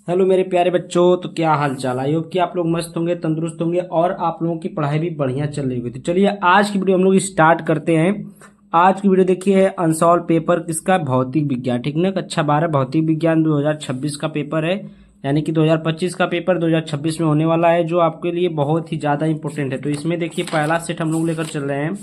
Hello मेरे प्यारे बच्चों, तो क्या हाल चाल। आई होप कि आप लोग मस्त होंगे, तंदुरुस्त होंगे और आप लोगों की पढ़ाई भी बढ़िया चल रही होगी। तो चलिए आज की वीडियो हम लोग स्टार्ट करते हैं। आज की वीडियो देखिए है अनसॉल्व पेपर किसका, भौतिक विज्ञान। ठीक ना, कक्षा 12 भौतिक विज्ञान 2026 का पेपर है, यानी कि 2025 का पेपर 2026 में होने वाला है, जो आपके लिए बहुत ही ज़्यादा इंपॉर्टेंट है। तो इसमें देखिए पहला सेट हम लोग लेकर चल रहे हैं,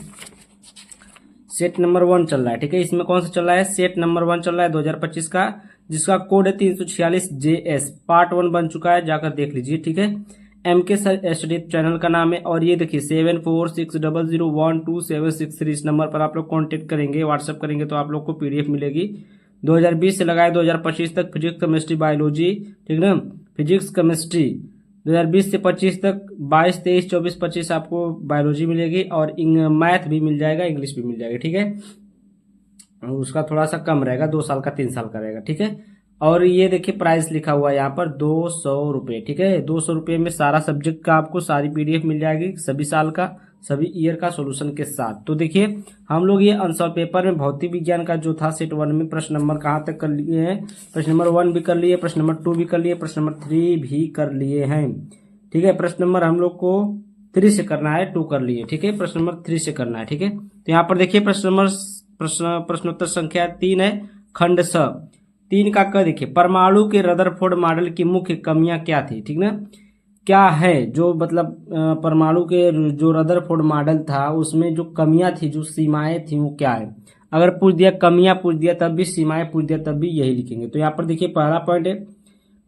सेट नंबर 1 चल रहा है। ठीक है, इसमें कौन सा चल रहा है, सेट नंबर 1 चल रहा है 2025 का, जिसका कोड है 346JS। पार्ट 1 बन चुका है, जाकर देख लीजिए। ठीक है, MK सर स्टडी चैनल का नाम है। और ये देखिए 7460012763 इस नंबर पर आप लोग कांटेक्ट करेंगे, व्हाट्सएप करेंगे तो आप लोग को PDF मिलेगी। 2020 से लगाए 2025 तक फिजिक्स केमिस्ट्री बायोलॉजी, ठीक ना, फिजिक्स केमिस्ट्री 2020 से 25 तक 22 23 24 25 आपको बायोलॉजी मिलेगी, और मैथ भी मिल जाएगा, इंग्लिश भी मिल जाएगा। ठीक है, उसका थोड़ा सा कम रहेगा, 2 साल का 3 साल का रहेगा। ठीक है, और ये देखिए प्राइस लिखा हुआ है यहाँ पर 200 रुपये। ठीक है, 200 रुपये में सारा सब्जेक्ट का आपको सारी PDF मिल जाएगी, सभी साल का सभी ईयर का सॉल्यूशन के साथ। तो देखिए हम लोग ये अनसॉल्व पेपर में भौतिक विज्ञान का जो था सेट 1 में प्रश्न नंबर कहाँ तक कर लिए हैं, प्रश्न नंबर 1 भी कर लिए, प्रश्न नंबर 2 भी कर लिए, प्रश्न नंबर 3 भी कर लिए हैं। ठीक है, प्रश्न नंबर हम लोग को 3 से करना है, 2 कर लिए। ठीक है, प्रश्न नंबर 3 से करना है। ठीक है, तो यहाँ पर देखिए प्रश्नोत्तर संख्या 3 है, खंड स 3 का क देखिए, परमाणु के रदरफोर्ड मॉडल की मुख्य कमियां क्या थी। ठीक ना, क्या है जो मतलब परमाणु के जो रदरफोर्ड मॉडल था उसमें जो कमियां थी, जो सीमाएं थी, वो क्या है। अगर पूछ दिया कमियां पूछ दिया तब भी, सीमाएं पूछ दिया तब भी यही लिखेंगे। तो यहाँ पर देखिए पहला पॉइंट है,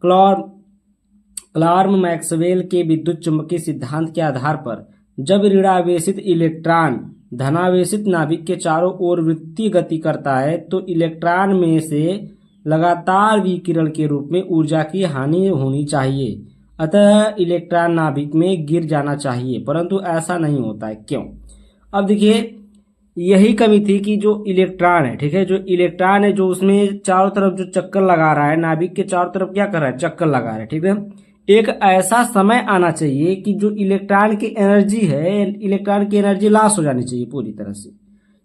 क्लार्क मैक्सवेल के विद्युत चुंबकीय सिद्धांत के आधार पर जब ऋणावेशित इलेक्ट्रॉन धनावेशित नाभिक के चारों ओर वृत्तीय गति करता है तो इलेक्ट्रॉन में से लगातार विकिरण के रूप में ऊर्जा की हानि होनी चाहिए, अतः इलेक्ट्रॉन नाभिक में गिर जाना चाहिए, परंतु ऐसा नहीं होता है, क्यों। अब देखिए यही कमी थी कि जो इलेक्ट्रॉन है, ठीक है, जो इलेक्ट्रॉन है जो उसमें चारों तरफ जो चक्कर लगा रहा है, नाभिक के चारों तरफ क्या कर रहा है, चक्कर लगा रहा है। ठीक है, एक ऐसा समय आना चाहिए कि जो इलेक्ट्रॉन की एनर्जी है, इलेक्ट्रॉन की एनर्जी लॉस हो जानी चाहिए पूरी तरह से।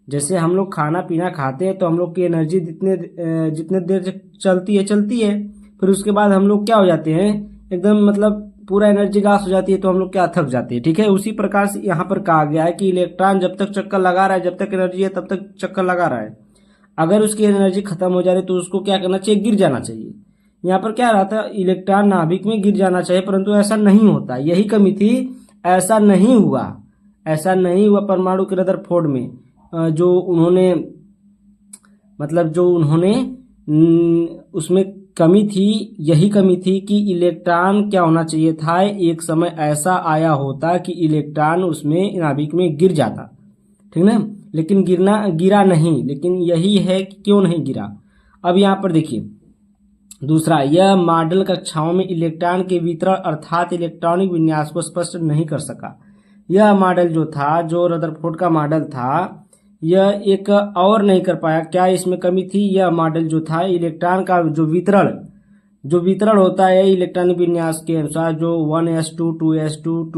जैसे हम लोग खाना पीना खाते हैं तो हम लोग की एनर्जी जितने देर चलती है, फिर उसके बाद हम लोग क्या हो जाते हैं, एकदम मतलब पूरा एनर्जी लॉस हो जाती है, तो हम लोग क्या थक जाते हैं। ठीक है, उसी प्रकार से यहाँ पर कहा गया है कि इलेक्ट्रॉन जब तक चक्कर लगा रहा है, जब तक एनर्जी है तब तक चक्कर लगा रहा है, अगर उसकी एनर्जी खत्म हो जा रही है तो उसको क्या करना चाहिए, गिर जाना चाहिए। यहाँ पर क्या रहा था, इलेक्ट्रॉन नाभिक में गिर जाना चाहिए, परंतु ऐसा नहीं होता, यही कमी थी, ऐसा नहीं हुआ, ऐसा नहीं हुआ। परमाणु के रदरफोर्ड में जो उन्होंने मतलब जो उन्होंने उसमें कमी थी, यही कमी थी कि इलेक्ट्रॉन क्या होना चाहिए था, एक समय ऐसा आया होता कि इलेक्ट्रॉन उसमें नाभिक में गिर जाता, ठीक ना, लेकिन गिरा नहीं। लेकिन यही है कि क्यों नहीं गिरा। अब यहाँ पर देखिए दूसरा, यह मॉडल कक्षाओं में इलेक्ट्रॉन के वितरण अर्थात इलेक्ट्रॉनिक विन्यास को स्पष्ट नहीं कर सका। यह मॉडल जो था, जो रदरफोर्ड का मॉडल था, यह एक और नहीं कर पाया। क्या इसमें कमी थी, यह मॉडल जो था इलेक्ट्रॉन का जो वितरण होता है इलेक्ट्रॉनिक विन्यास के अनुसार, जो 1s2 2s2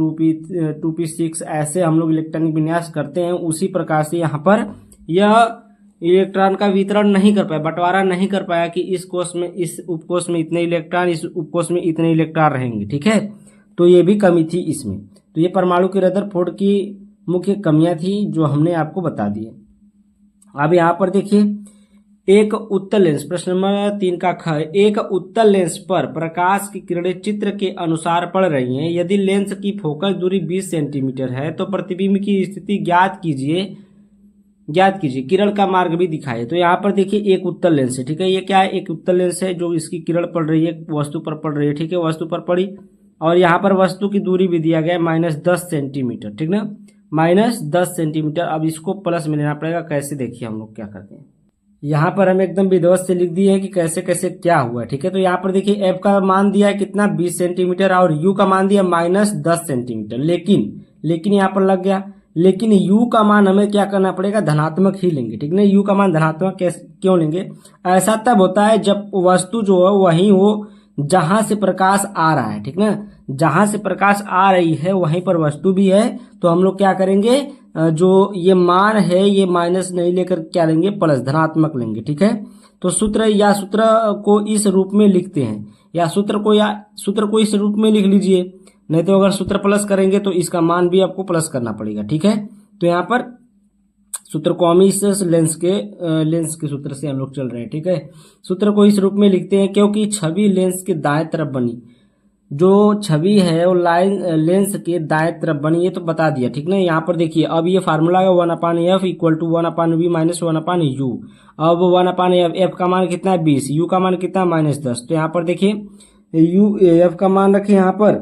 2p6 ऐसे हम लोग इलेक्ट्रॉनिक विन्यास करते हैं, उसी प्रकार से यहाँ पर यह इलेक्ट्रॉन का वितरण नहीं कर पाया, बंटवारा नहीं कर पाया कि इस कोष में, इस उपकोष में इतने इलेक्ट्रॉन, इस उपकोष में इतने इलेक्ट्रॉन रहेंगे। ठीक है, तो ये भी कमी थी इसमें। तो ये परमाणु के रदरफोर्ड की मुख्य कमियां थी जो हमने आपको बता दी। अब यहाँ पर देखिए, एक उत्तल लेंस, प्रश्न नंबर 3 का ख, एक उत्तल लेंस पर प्रकाश की किरणें चित्र के अनुसार पड़ रही हैं। यदि लेंस की फोकस दूरी 20 सेंटीमीटर है तो प्रतिबिंब की स्थिति ज्ञात कीजिए, किरण का मार्ग भी दिखाइए। तो यहाँ पर देखिए एक उत्तल लेंस है, ठीक है, ये क्या है, एक उत्तल लेंस है जो इसकी किरण पड़ रही है, वस्तु पर पड़ रही है। ठीक है, वस्तु पर पड़ी, और यहाँ पर वस्तु की दूरी भी दिया गया है -10 सेंटीमीटर। ठीक ना, -10 सेंटीमीटर। अब इसको प्लस में लेना पड़ेगा, कैसे देखिए हम लोग क्या करते हैं। यहाँ पर हम एकदम विधिवत से लिख दिए है कि कैसे कैसे क्या हुआ। ठीक है, तो यहाँ पर देखिए एफ का मान दिया है कितना, 20 सेंटीमीटर, और यू का मान दिया -10 सेंटीमीटर। लेकिन यहाँ पर लग गया, लेकिन u का मान हमें क्या करना पड़ेगा, धनात्मक ही लेंगे। ठीक ना, u का मान धनात्मक क्यों लेंगे, ऐसा तब होता है जब वस्तु जो है वहीं हो जहां से प्रकाश आ रहा है। ठीक ना, जहां से प्रकाश आ रही है वहीं पर वस्तु भी है, तो हम लोग क्या करेंगे, जो ये मान है ये माइनस नहीं लेकर क्या लेंगे, प्लस, धनात्मक लेंगे। ठीक है, तो सूत्र को इस रूप में लिखते हैं, या सूत्र को इस रूप में लिख लीजिए, नहीं तो अगर सूत्र प्लस करेंगे तो इसका मान भी आपको प्लस करना पड़ेगा। ठीक है, तो यहाँ पर सूत्र को हम इस लेंस के सूत्र से हम लोग चल रहे हैं। ठीक है, सूत्र को इस रूप में लिखते हैं क्योंकि छवि लेंस के दाएं तरफ बनी, जो छवि है वो लेंस के दाएं तरफ बनी, ये तो बता दिया। ठीक ना, यहाँ पर देखिए अब ये फार्मूला है 1/f equal to 1/v minus 1/u। अब 1/f, एफ का मान कितना है 20, u का मान कितना है -10। तो यहाँ पर देखिए यू एफ का मान रखें यहाँ पर,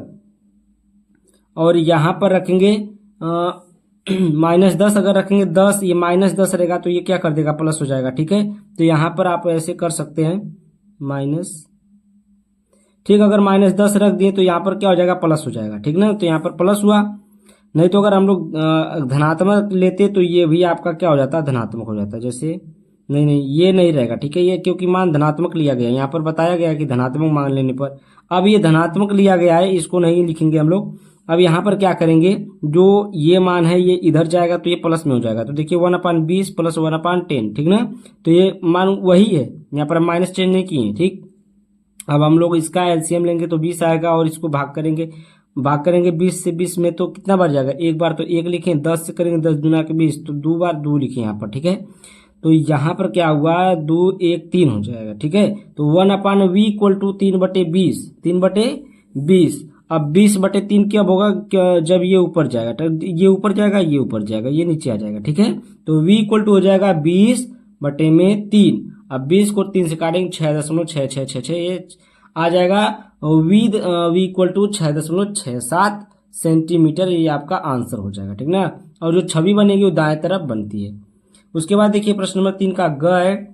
और यहाँ पर रखेंगे -10। अगर रखेंगे 10, ये -10 रहेगा तो ये क्या कर देगा, प्लस हो जाएगा। ठीक है, तो यहाँ पर आप ऐसे कर सकते हैं माइनस, ठीक, अगर -10 रख दिए तो यहाँ पर क्या हो जाएगा, प्लस हो जाएगा। ठीक ना, तो यहाँ पर प्लस हुआ, नहीं तो अगर हम लोग धनात्मक लेते तो ये भी आपका क्या हो जाता है, धनात्मक हो जाता है। जैसे नहीं ये नहीं रहेगा। ठीक है, ये क्योंकि मान धनात्मक लिया गया, यहाँ पर बताया गया कि धनात्मक मान लेने पर, अब ये धनात्मक लिया गया है, इसको नहीं लिखेंगे हम लोग। अब यहाँ पर क्या करेंगे, जो ये मान है ये इधर जाएगा तो ये प्लस में हो जाएगा। तो देखिए 1/20 प्लस 1/10, ठीक ना, तो ये मान वही है, यहाँ पर हम माइनस चेंज नहीं किए। ठीक, अब हम लोग इसका एलसीएम लेंगे तो 20 आएगा, और इसको भाग करेंगे 20 से 20 में तो कितना बार जाएगा, एक बार तो 1 लिखें, 10 से करेंगे 10 दूना के 20, तो 2 बार 2 लिखें यहाँ पर। ठीक है, तो यहाँ पर क्या हुआ, 2 1 3 हो जाएगा। ठीक है, तो 1/v इक्वल टू 3/20, 3/20। अब 20/3 क्या होगा, जब ये ऊपर जाएगा, तो ये ऊपर जाएगा, ये ऊपर जाएगा, ये नीचे आ जाएगा। ठीक है, तो v इक्वल टू हो जाएगा 20/3। अब 20 को 3 से काटेंगे 6.6666, ये आ जाएगा v इक्वल टू 6.67 सेंटीमीटर, ये आपका आंसर हो जाएगा। ठीक ना, और जो छवि बनेगी वो दाएं तरफ बनती है। उसके बाद देखिए प्रश्न नंबर 3 का ग है,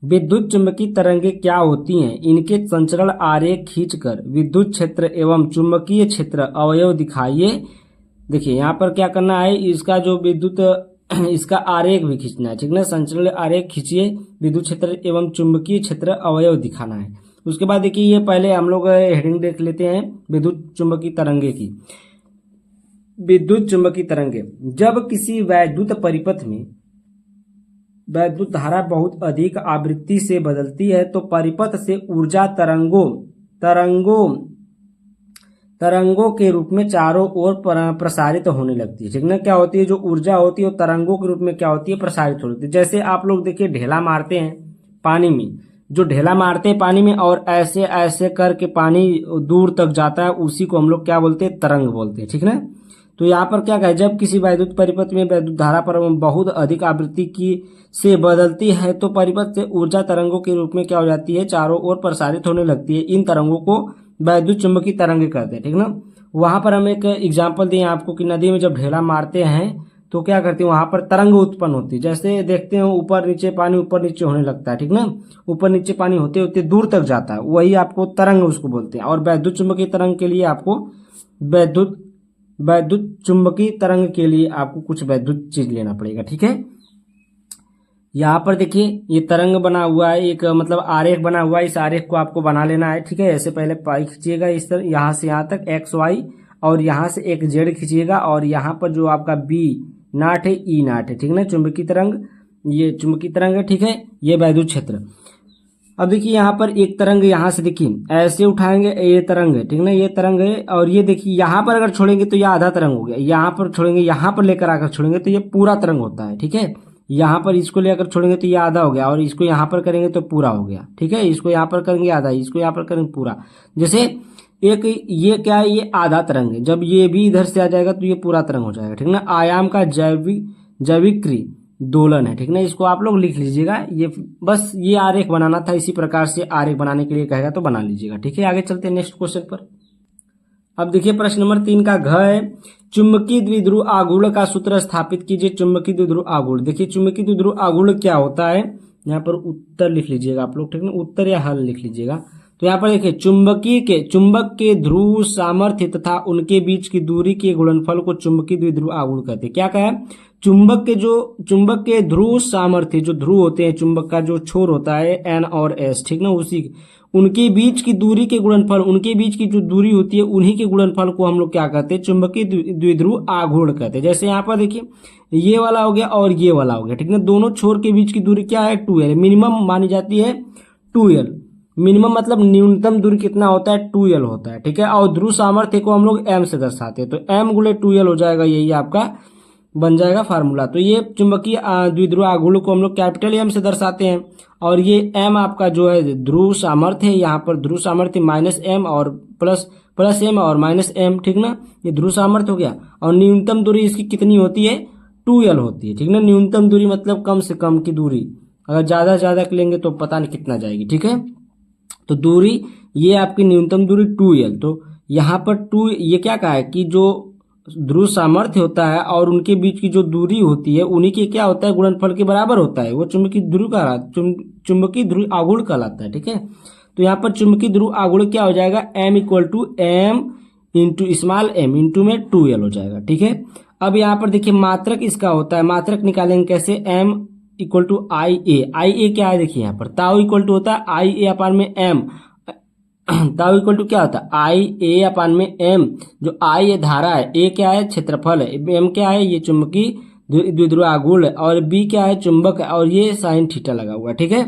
विद्युत चुंबकीय तरंगे क्या होती हैं, इनके संचरण आरेख खींचकर विद्युत क्षेत्र एवं चुंबकीय क्षेत्र अवयव दिखाइए। देखिए यहाँ पर क्या करना है, इसका जो विद्युत इसका आरेख भी खींचना है। ठीक ना, संचरण आरेख खींचिए, विद्युत क्षेत्र एवं चुंबकीय क्षेत्र अवयव दिखाना है। उसके बाद देखिए ये पहले हम लोग हेडिंग देख लेते हैं विद्युत चुंबकीय तरंगे की। विद्युत चुंबकीय तरंगे, जब किसी वैद्युत परिपथ में वैद्युत धारा बहुत अधिक आवृत्ति से बदलती है तो परिपथ से ऊर्जा तरंगों के रूप में चारों ओर प्रसारित होने लगती है। ठीक ना, क्या होती है, जो ऊर्जा होती है वो तरंगों के रूप में क्या होती है, प्रसारित होती है। जैसे आप लोग देखिए ढेला मारते हैं पानी में, जो ढेला मारते हैं पानी में और ऐसे ऐसे करके पानी दूर तक जाता है, उसी को हम लोग क्या बोलते हैं, तरंग बोलते हैं। ठीक ना, तो यहाँ पर क्या कहे, जब किसी वैद्युत परिपथ में वैद्युत धारा पर बहुत अधिक आवृत्ति की से बदलती है तो परिपथ से ऊर्जा तरंगों के रूप में क्या हो जाती है, चारों ओर प्रसारित होने लगती है। इन तरंगों को वैद्युत चुंबकीय तरंगे कहते हैं। ठीक ना, वहां पर हम एक एग्जाम्पल दें आपको कि नदी में जब ढेला मारते हैं तो क्या करते हैं, वहां पर तरंग उत्पन्न होती है। जैसे देखते हैं ऊपर नीचे पानी ऊपर नीचे होने लगता है। ठीक ना, ऊपर नीचे पानी होते होते दूर तक जाता है, वही आपको तरंग उसको बोलते हैं। और वैद्युत चुंबकीय तरंग के लिए आपको वैद्युत चुंबकीय तरंग के लिए आपको कुछ वैद्युत चीज लेना पड़ेगा। ठीक है, यहाँ पर देखिए ये तरंग बना हुआ है, एक मतलब आरेख बना हुआ है, इस आरेख को आपको बना लेना है। ठीक है, ऐसे पहले पाई खींचिएगा इस तरह, यहाँ से यहाँ तक XY, और यहाँ से एक Z खींचिएगा, और यहाँ पर जो आपका B0 है E0 है। ठीक है ना, चुंबकीय तरंग, ये चुंबकीय तरंग है। ठीक है, ये वैद्युत क्षेत्र। अब देखिए यहाँ पर एक तरंग यहाँ से देखिए ऐसे उठाएंगे, ये तरंग है। ठीक ना, ये तरंग है, और ये देखिए यहाँ पर अगर छोड़ेंगे तो ये आधा तरंग हो गया, यहाँ पर छोड़ेंगे, यहाँ पर लेकर आकर छोड़ेंगे तो ये पूरा तरंग होता है। ठीक है, यहाँ पर इसको लेकर छोड़ेंगे तो ये आधा हो गया, और इसको यहाँ पर करेंगे तो पूरा हो गया। ठीक है, इसको यहाँ पर करेंगे आधा, इसको यहाँ पर करेंगे पूरा। जैसे एक ये क्या है, ये आधा तरंग है, जब ये भी इधर से आ जाएगा तो ये पूरा तरंग हो जाएगा। ठीक ना, आयाम का जैविक दोलन है। ठीक ना, इसको आप लोग लिख लीजिएगा, ये बस ये आरेख बनाना था, इसी प्रकार से आरेख बनाने के लिए कहेगा तो बना लीजिएगा। ठीक है, आगे चलते हैं नेक्स्ट क्वेश्चन पर। अब देखिए प्रश्न नंबर 3 का घ है, चुंबकीय द्विध्रुव आघूर्ण का सूत्र स्थापित कीजिए। चुंबकीय द्विध्रुव आघूर्ण, देखिए चुंबकीय द्विध्रुव आघूर्ण क्या होता है, यहाँ पर उत्तर लिख लीजिएगा आप लोग। ठीक है, उत्तर या हल लिख लीजिएगा। तो यहाँ पर देखिए चुंबक के ध्रुव सामर्थ्य तथा उनके बीच की दूरी के गुणनफल को चुंबकीय द्विध्रुव आघूर्ण कहते हैं। क्या कहा, चुंबक के ध्रुव सामर्थ्य, जो ध्रुव होते हैं चुंबक का जो छोर होता है N और S, ठीक ना, उसी उनके बीच की दूरी के गुणनफल, उनके बीच की जो दूरी होती है उन्हीं के गुणनफल को हम लोग क्या कहते हैं, चुंबकीय द्विध्रुव आघूर्ण कहते हैं। जैसे यहाँ पर देखिए ये वाला हो गया और ये वाला हो गया। ठीक ना, दोनों छोर के बीच की दूरी क्या है, 2L, मिनिमम मानी जाती है 2L, मिनिमम मतलब न्यूनतम दूरी कितना होता है, 2l होता है, ठीक है। और ध्रुव सामर्थ्य को हम लोग m से दर्शाते हैं, तो m गुणे 2l हो जाएगा, यही आपका बन जाएगा फार्मूला। तो ये चुंबकीय द्विध्रुव आघूर्ण को हम लोग कैपिटल M से दर्शाते हैं, और ये m आपका जो है ध्रुव सामर्थ्य है, यहाँ पर ध्रुव सामर्थ्य -m और प्लस m और -m, ठीक ना, ये ध्रुव सामर्थ्य हो गया। और न्यूनतम दूरी इसकी कितनी होती है, 2l होती है, ठीक ना। न्यूनतम दूरी मतलब कम से कम की दूरी, अगर ज्यादा से ज्यादा लेंगे तो पता नहीं कितना जाएगी, ठीक है। तो दूरी ये आपकी न्यूनतम दूरी 2l। तो यहाँ पर 2 ये क्या कहा है कि जो ध्रुव सामर्थ्य होता है और उनके बीच की जो दूरी होती है उन्हीं के क्या होता है, गुणनफल के बराबर होता है, वो चुंबकीय ध्रुव का चुंबकीय ध्रुव आघूर्ण कहलाता है, ठीक है। तो यहाँ पर चुंबकीय ध्रुव आघूर्ण क्या हो जाएगा, m = m into small m into में 2l हो जाएगा, ठीक है। अब यहाँ पर देखिए मात्रक इसका होता है, मात्रक निकालेंगे कैसे, m = IA क्या है, देखिए यहाँ पर ताऊ इक्वल टू होता है IA में m, ताऊ इक्वल टू क्या होता है IA में m, जो I ये धारा है, A क्या है क्षेत्रफल है, m क्या है ये चुंबकीय द्विध्रुव आघूर्ण है, और B क्या है चुंबक है, और ये साइन थीटा लगा हुआ है, ठीक है।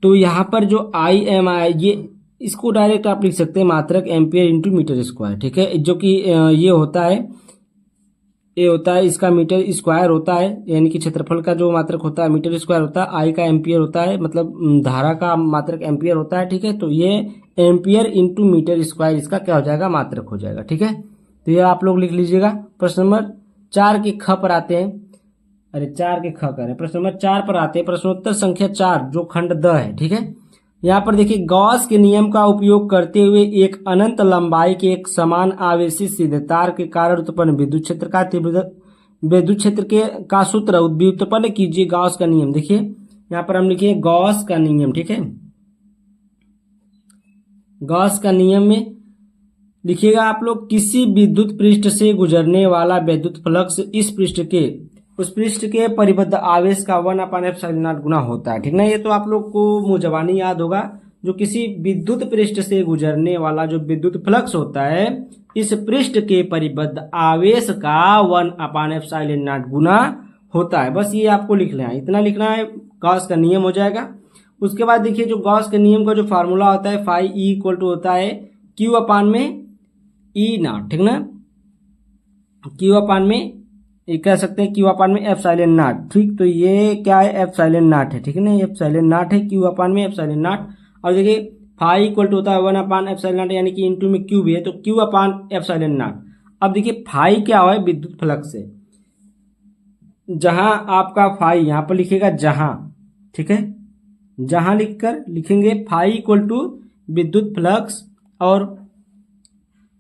तो यहाँ पर जो IM है ये इसको डायरेक्ट आप लिख सकते हैं मात्रक एम्पियर इंटू मीटर स्क्वायर, ठीक है, जो कि ये होता है इसका मीटर स्क्वायर होता है, यानी कि क्षेत्रफल का जो मात्रक होता है मीटर स्क्वायर होता है, आई का एम्पियर होता है, मतलब धारा का मात्रक एम्पियर होता है, ठीक है। तो ये एम्पियर इंटू मीटर स्क्वायर इसका क्या हो जाएगा, मात्रक हो जाएगा, ठीक है। तो ये आप लोग लिख लीजिएगा। प्रश्न नंबर 4 के ख पर आते हैं, अरे 4 के ख करें, प्रश्न नंबर 4 पर आते हैं, प्रश्नोत्तर संख्या 4 जो खंड द है, ठीक है। यहाँ पर देखिए गॉस के नियम का उपयोग करते हुए एक अनंत लंबाई के एक समान आवेशित सीधे तार के कारण उत्पन्न विद्युत क्षेत्र का सूत्र व्युत्पन्न कीजिए। गॉस का नियम, देखिए यहाँ पर हम लिखिए गॉस का नियम, ठीक है। गॉस का नियम में लिखिएगा आप लोग, किसी विद्युत पृष्ठ से गुजरने वाला विद्युत फ्लक्स उस पृष्ठ के परिबद्ध आवेश का 1/ε0 गुना होता है, ठीक ना। ये तो आप लोग को मुंह जबानी याद होगा। जो किसी विद्युत पृष्ठ से गुजरने वाला जो विद्युत फ्लक्स होता है, इस पृष्ठ के परिबद्ध आवेश का 1/ε0 गुना होता है। बस ये आपको लिखना है, इतना लिखना है, गॉस का नियम हो जाएगा। उसके बाद देखिए जो गॉस के नियम का जो फार्मूला होता है, फाई ई इक्वल टू होता है Q/E0, ठीक ना। Q/में ये कह सकते हैं Q/में ε0, ठीक। तो ये क्या है, ε0 है, ठीक है ना, ε0 है, Q/में ε0। और देखिए फाई इक्वल टू होता है 1/ε0, यानी कि इंटू में Q भी है, तो Q/ε0। अब देखिए फाई क्या है, विद्युत फ्लक्स है, जहां आपका फाई यहाँ पर लिखेगा जहां, ठीक है, जहां लिखेंगे फाई इक्वल टू विद्युत फ्लक्स, और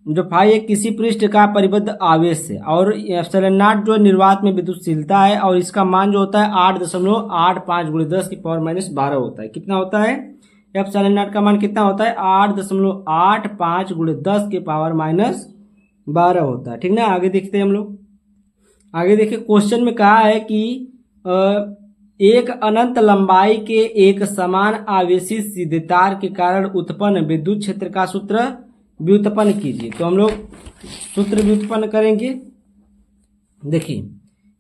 जो फाई एक किसी पृष्ठ का परिबद्ध आवेश है, और ε0 जो निर्वात में विद्युतशीलता है, और इसका मान जो होता है 8.85 × 10⁻12 होता है। कितना होता है, ε0 का मान कितना होता है, 8.85 × 10⁻12 होता है, ठीक ना। आगे देखते हैं हम लोग, आगे देखिए क्वेश्चन में कहा है कि एक अनंत लंबाई के एक समान आवेशित सीधे तार के कारण उत्पन्न विद्युत क्षेत्र का सूत्र व्युत्पन्न कीजिए। तो हम लोग सूत्र व्युत्पन्न करेंगे। देखिए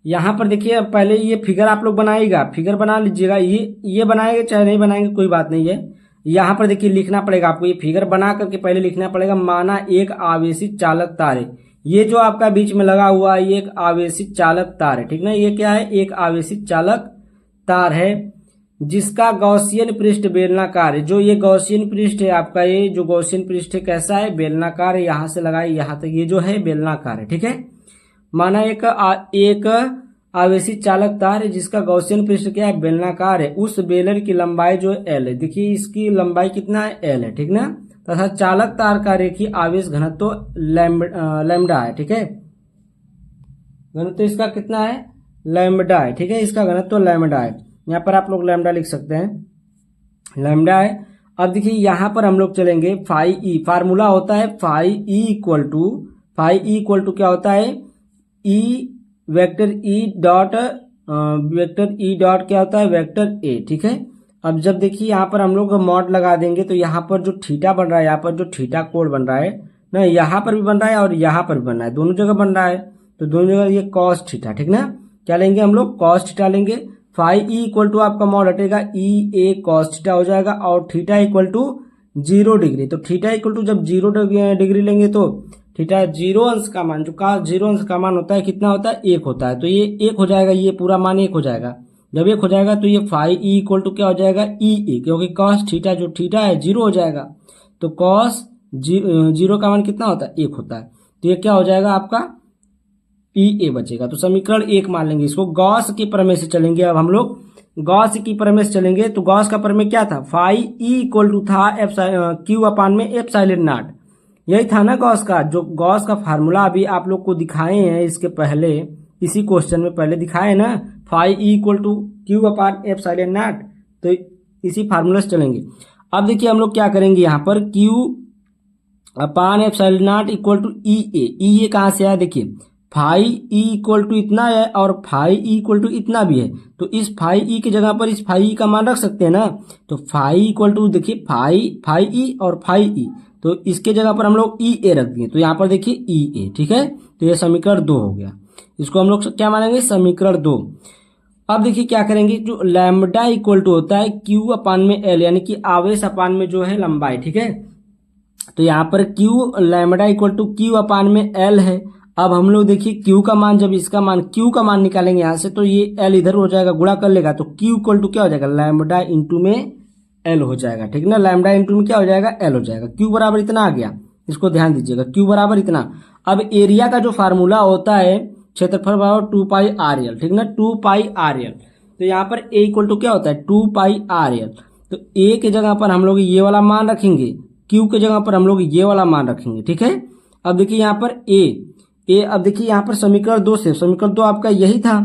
यहाँ पर देखिए पहले ये फिगर आप लोग बनाइएगा, फिगर बना लीजिएगा, ये बनाएंगे चाहे नहीं बनाएंगे कोई बात नहीं है। यहाँ पर देखिए लिखना पड़ेगा आपको, ये फिगर बना करके पहले लिखना पड़ेगा, माना एक आवेशित चालक तार है, ये जो आपका बीच में लगा हुआ है ये एक आवेशित चालक तार है, ठीक ना। ये क्या है, एक आवेशित चालक तार है जिसका गॉसियन पृष्ठ बेलनाकार है। जो ये गॉसियन पृष्ठ है आपका, ये जो गॉसियन पृष्ठ है कैसा है, बेलनाकार है, यहाँ से लगाए यहाँ तक ये जो है बेलनाकार है, ठीक है। माना एक आवेशित चालक तार है जिसका गॉसियन पृष्ठ क्या है, बेलनाकार है। उस बेलर की लंबाई जो एल है, देखिए इसकी लंबाई कितना है, एल है, ठीक ना। तथा चालक तार का रेखीय आवेश घनत्व लैम्डा है, ठीक है। घनत्व इसका कितना है, लैम्डा है, ठीक है, इसका घनत्व लैम्डा है। यहाँ पर आप लोग लैम्डा लिख सकते हैं, लैम्डा है। अब देखिए यहाँ पर हम लोग चलेंगे फाई ई, फार्मूला होता है फाई ई इक्वल टू क्या होता है, वेक्टर ई डॉट क्या होता है, वेक्टर ए, ठीक है। अब जब देखिए यहाँ पर हम लोग मॉड लगा देंगे तो यहाँ पर जो थीटा बन रहा है, यहाँ पर जो थीटा कोण बन रहा है ना, यहाँ पर भी बन रहा है और यहाँ पर भी बन रहा है, दोनों जगह बन रहा है, तो दोनों जगह ये कॉस थीटा, ठीक ना। क्या लेंगे हम लोग, कॉस थीटा लेंगे। फाई ई इक्वल टू आपका मॉड हटेगा ई ए कॉस थीटा हो जाएगा और थीटा इक्वल टू 0 डिग्री। तो थीटा इक्वल टू जब 0 डिग्री लेंगे तो थीटा 0 अंश का मान, जो का 0 अंश का मान होता है कितना होता है 1 होता है, तो ये 1 हो जाएगा, ये पूरा मान 1 हो जाएगा। जब 1 हो जाएगा तो ये फाई ई इक्वल टू क्या हो जाएगा ई ए, क्योंकि कॉस थीटा जो थीटा है 0 हो जाएगा, तो कॉस 0 का मान कितना होता है 1 होता है, तो ये क्या हो जाएगा आपका ई ए बचेगा। तो समीकरण 1 मान लेंगे इसको। गॉस के प्रमेय से चलेंगे अब हम लोग, गॉस की प्रमेय से चलेंगे। तो गॉस का प्रमेय क्या था, फाई ई इक्वल टू था क्यू अपान में एप्सिलॉन नॉट, यही था ना गॉस का। जो गॉस का फार्मूला अभी आप लोग को दिखाए हैं इसके पहले, इसी क्वेश्चन में पहले दिखाए ना, phi E equal to Q upon epsilon nought, तो इसी फार्मूला से चलेंगे। अब देखिए हम लोग क्या करेंगे, यहाँ पर Q upon epsilon not equal to E A कहाँ से आया, देखिए फाई ई इक्वल टू इतना है और फाई ई इक्वल टू इतना भी है, तो इस फाई ई की जगह पर इस फाई ई का मान रख सकते हैं ना। तो फाई इक्वल टू देखिए फाई ई और फाई ई, तो इसके जगह पर हम लोग ई ए रख दिए, तो यहाँ पर देखिए ई ए, ठीक है। तो ये समीकरण 2 हो गया, इसको हम लोग क्या मानेंगे समीकरण 2। अब देखिए क्या करेंगे, जो लैम्बडा इक्वल टू होता है क्यू अपान में एल, यानी कि आवेश अपान में जो है लंबाई, ठीक है। तो यहाँ पर Q lambda equal to Q upon में एल है। अब हम लोग देखिए क्यू का मान, जब इसका मान क्यू का मान निकालेंगे यहाँ से, तो ये एल इधर हो जाएगा, गुणा कर लेगा, तो क्यू इक्वल टू क्या हो जाएगा लैम्बडा इंटू में एल हो जाएगा, ठीक ना। लैम्बडा इंटू में क्या हो जाएगा एल हो जाएगा, क्यू बराबर इतना आ गया, इसको ध्यान दीजिएगा, क्यू बराबर इतना। अब एरिया का जो फार्मूला होता है क्षेत्रफल बराबर 2 पाई आर एल, ठीक ना, 2 पाई आर एल। तो यहाँ पर ए इक्वल टू क्या होता है 2 पाई आर एल। तो ए के जगह पर हम लोग ये वाला मान रखेंगे, क्यू के जगह पर हम लोग ये वाला मान रखेंगे, ठीक है। अब देखिए यहाँ पर ए, अब देखिए यहाँ पर समीकरण 2 से, समीकरण 2 आपका यही था,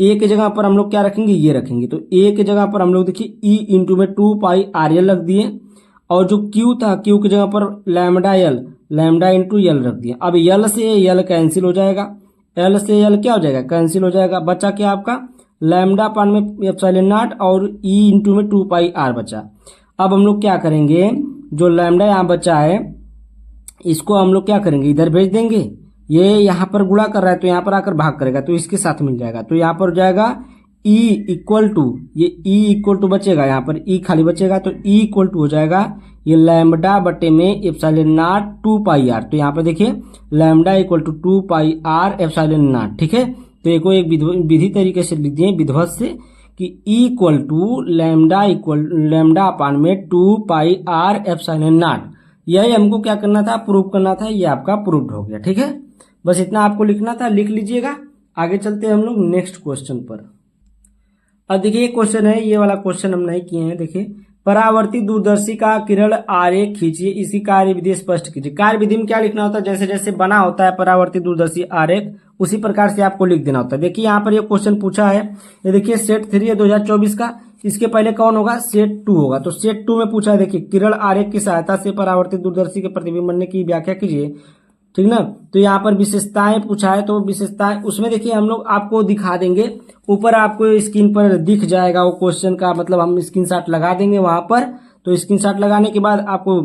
ए के जगह पर हम लोग क्या रखेंगे ये रखेंगे। तो ए के जगह पर हम लोग देखिए ई इंटू में 2 पाई आर एल रख दिए, और जो क्यू था क्यू की जगह पर lambda L, lambda into L रख दिया। अब एल से एल कैंसिल हो जाएगा, एल से एल क्या हो जाएगा कैंसिल हो जाएगा, बचा क्या आपका लैम्बडा पान में एप्सिलॉन नॉट और ई इंटू में 2 पाई आर बचा। अब हम लोग क्या करेंगे, जो लैम्बडा यहाँ बचा है इसको हम लोग क्या करेंगे इधर भेज देंगे, ये यहाँ पर गुणा कर रहा है तो यहाँ पर आकर भाग करेगा, तो इसके साथ मिल जाएगा। तो यहाँ पर हो जाएगा ई इक्वल टू, ये ई इक्वल टू बचेगा, यहाँ पर ई खाली बचेगा, तो ई इक्वल टू हो जाएगा ये लैम्बडा बटे में एप्सिलॉन नॉट 2 पाई आर। तो यहाँ पर देखिए lambda equal to 2 pi R epsilon nought, ठीक है। तो एक विधि तरीके से लिख दिए विधिवत से कि ई इक्वल टू लैम्बडा अपान में 2 पाई आर एप्सिलॉन नॉट। यही हमको क्या करना था प्रूव करना था, ये आपका प्रूव्ड हो गया, ठीक है। बस इतना आपको लिखना था, लिख लीजिएगा। आगे चलते हैं हम लोग नेक्स्ट क्वेश्चन पर। अब देखिए ये क्वेश्चन है, ये वाला क्वेश्चन हम नहीं किए हैं। देखिए परावर्तित दूरदर्शी का किरण आरेख खींचिए, इसी कार्य विधि स्पष्ट कीजिए। कार्य विधि में क्या लिखना होता है, जैसे जैसे बना होता है परावर्तित दूरदर्शी आरेख उसी प्रकार से आपको लिख देना होता है। देखिए यहाँ पर ये क्वेश्चन पूछा है, ये देखिए सेट 3 है 2024 का, इसके पहले कौन होगा सेट 2 होगा। तो सेट 2 में पूछा है, देखिए किरण आरेख की सहायता से परावर्तित दूरदर्शी के प्रतिबिंब बनने की व्याख्या कीजिए, ठीक ना। तो यहाँ पर विशेषताएं पूछा है, तो विशेषताएं उसमें देखिए हम लोग आपको दिखा देंगे, ऊपर आपको स्क्रीन पर दिख जाएगा वो क्वेश्चन का, मतलब हम स्क्रीनशॉट लगा देंगे वहां पर। तो स्क्रीनशॉट लगाने के बाद आपको